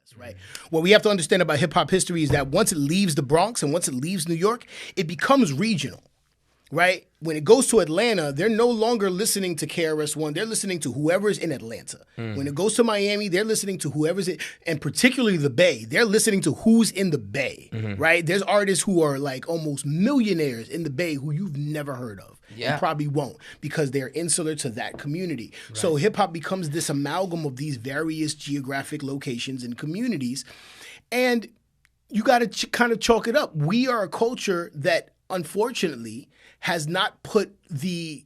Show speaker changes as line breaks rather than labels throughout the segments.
was, right? What we have to understand about hip-hop history is that once it leaves the Bronx and once it leaves New York, it becomes regional. Right? When it goes to Atlanta, they're no longer listening to KRS-One. They're listening to whoever's in Atlanta. When it goes to Miami, they're listening to whoever's in, and particularly the Bay. They're listening to who's in the Bay, right? There's artists who are like almost millionaires in the Bay who you've never heard of.
Yeah.
You probably won't because they're insular to that community. Right. So hip-hop becomes this amalgam of these various geographic locations and communities. And you got to kind of chalk it up. We are a culture that, unfortunately, has not put the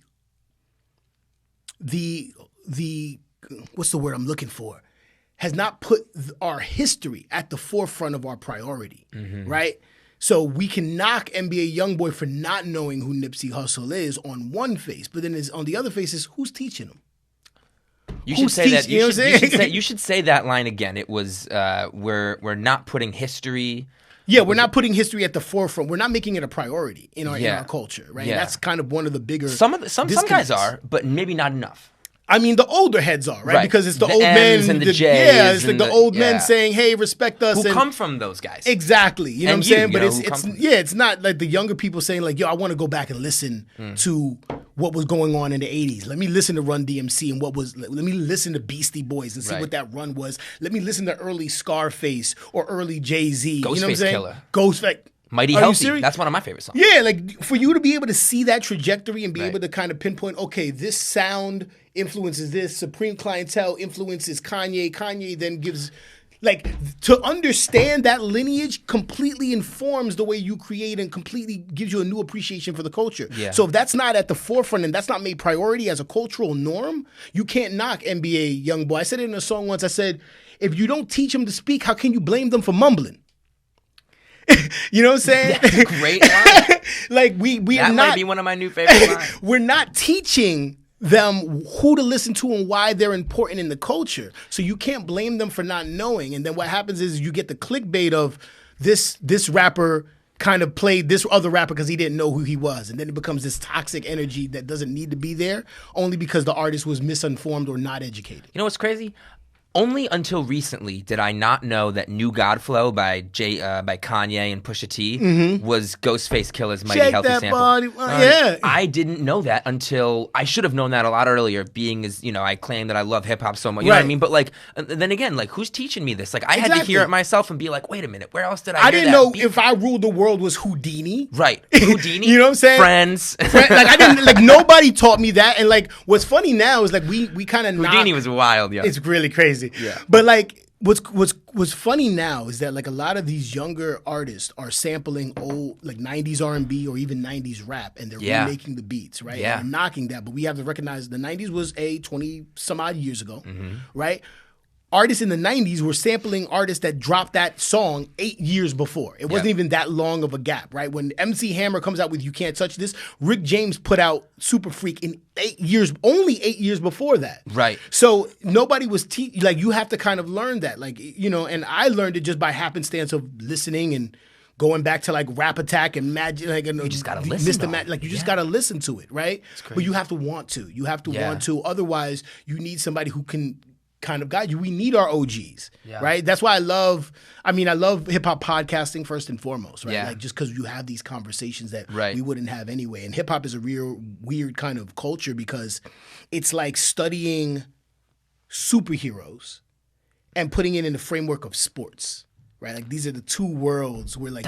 what's the word I'm looking for? Has not put our history at the forefront of our priority, right? So we can knock NBA Youngboy for not knowing who Nipsey Hustle is on one face, but then on the other face is who's teaching him.
You should say that. You should say that line again. It was we're not putting history.
Yeah, we're not putting history at the forefront. We're not making it a priority in our culture, right?
Yeah.
That's kind of one of the bigger.
Some guys are, but maybe not enough.
I mean, the older heads are, right? Because it's the old
M's
men
and the J's.
Yeah, it's like the old men saying, "Hey, respect us."
Who come from those guys?
Exactly. You know what I'm saying? But it's not like the younger people saying like, "Yo, I want to go back and listen to what was going on in the '80s. Let me listen to Run DMC and let me listen to Beastie Boys and see what that run was. Let me listen to early Scarface or early Jay-Z. You know what I'm saying?
Killer.
Ghostface.
Mighty Healthy. That's one of my favorite songs.
Yeah, like for you to be able to see that trajectory and be able to kind of pinpoint, okay, this sound influences this, Supreme Clientele influences Kanye, Kanye then gives, like, to understand that lineage completely informs the way you create and completely gives you a new appreciation for the culture. Yeah. So if that's not at the forefront and that's not made priority as a cultural norm, you can't knock NBA Youngboy. I said it in a song once, I said, if you don't teach them to speak, how can you blame them for mumbling? You know what I'm saying?
That's a great line.
Like we
that
are not.
Might be one of my new favorite lines.
We're not teaching them who to listen to and why they're important in the culture. So you can't blame them for not knowing. And then what happens is you get the clickbait of this rapper kind of played this other rapper because he didn't know who he was. And then it becomes this toxic energy that doesn't need to be there only because the artist was misinformed or not educated.
You know what's crazy? Only until recently did I not know that New Godflow by Kanye and Pusha T was Ghostface Killer's Mighty
Shake
Healthy
that
sample.
Body. Yeah.
I didn't know that until I should have known that a lot earlier. Being as I claim that I love hip hop so much. You know what I mean? But like, then again, like, who's teaching me this? Like, I had to hear it myself and be like, wait a minute, where else did I?
I didn't know if I Ruled the World was Houdini.
Right, Houdini.
You know what I'm saying?
Friends.
Like I didn't like nobody taught me that. And like what's funny now is like we kind of
Houdini was wild. Yeah,
it's really crazy.
Yeah,
but like. What's funny now is that like a lot of these younger artists are sampling old like 90s R&B or even 90s rap and they're remaking the beats, right?
Yeah.
And they're knocking that, but we have to recognize the 90s was 20 some odd years ago, right? Artists in the 90s were sampling artists that dropped that song 8 years before. It wasn't even that long of a gap, right? When MC Hammer comes out with You Can't Touch This, Rick James put out Super Freak in 8 years, only 8 years before that.
Right.
So nobody was, like, you have to kind of learn that. Like, and I learned it just by happenstance of listening and going back to like Rap Attack and Magic, like you
just gotta listen.
Like you just gotta listen to it, right? But you have to want to. You have to want to. Otherwise, you need somebody who can kind of guide you. We need our OGs, right? That's why I love hip hop podcasting first and foremost, right? Like just because you have these conversations that we wouldn't have anyway. And hip hop is a real weird kind of culture because it's like studying superheroes and putting it in the framework of sports, right? Like these are the two worlds where like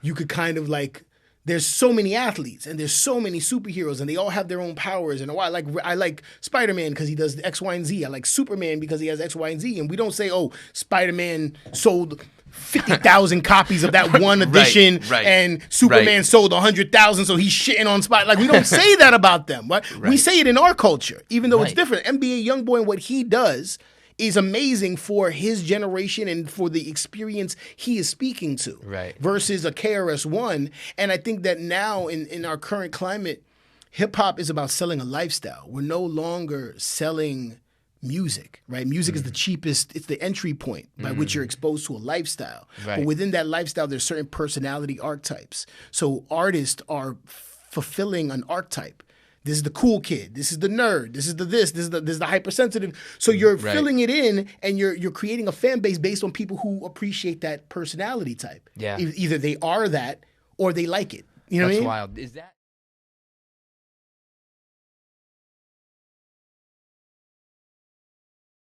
you could kind of like. There's so many athletes and there's so many superheroes and they all have their own powers. And I like Spider-Man because he does X, Y, and Z. I like Superman because he has X, Y, and Z. And we don't say, oh, Spider-Man sold 50,000 copies of that one edition and Superman sold 100,000, so he's shitting on Spider. Like, we don't say that about them. Right? We say it in our culture, even though it's different. NBA Youngboy and what he does is amazing for his generation and for the experience he is speaking to versus a KRS-One. And I think that now in our current climate, hip-hop is about selling a lifestyle. We're no longer selling music, right? Music is the cheapest. It's the entry point by which you're exposed to a lifestyle. But within that lifestyle, there's certain personality archetypes. So artists are fulfilling an archetype This is the cool kid. This is the nerd. This is the this. This is the hypersensitive. So you're filling it in, and you're creating a fan base based on people who appreciate that personality type.
Yeah.
Either they are that or they like it. You know what I mean?
That's wild. Is that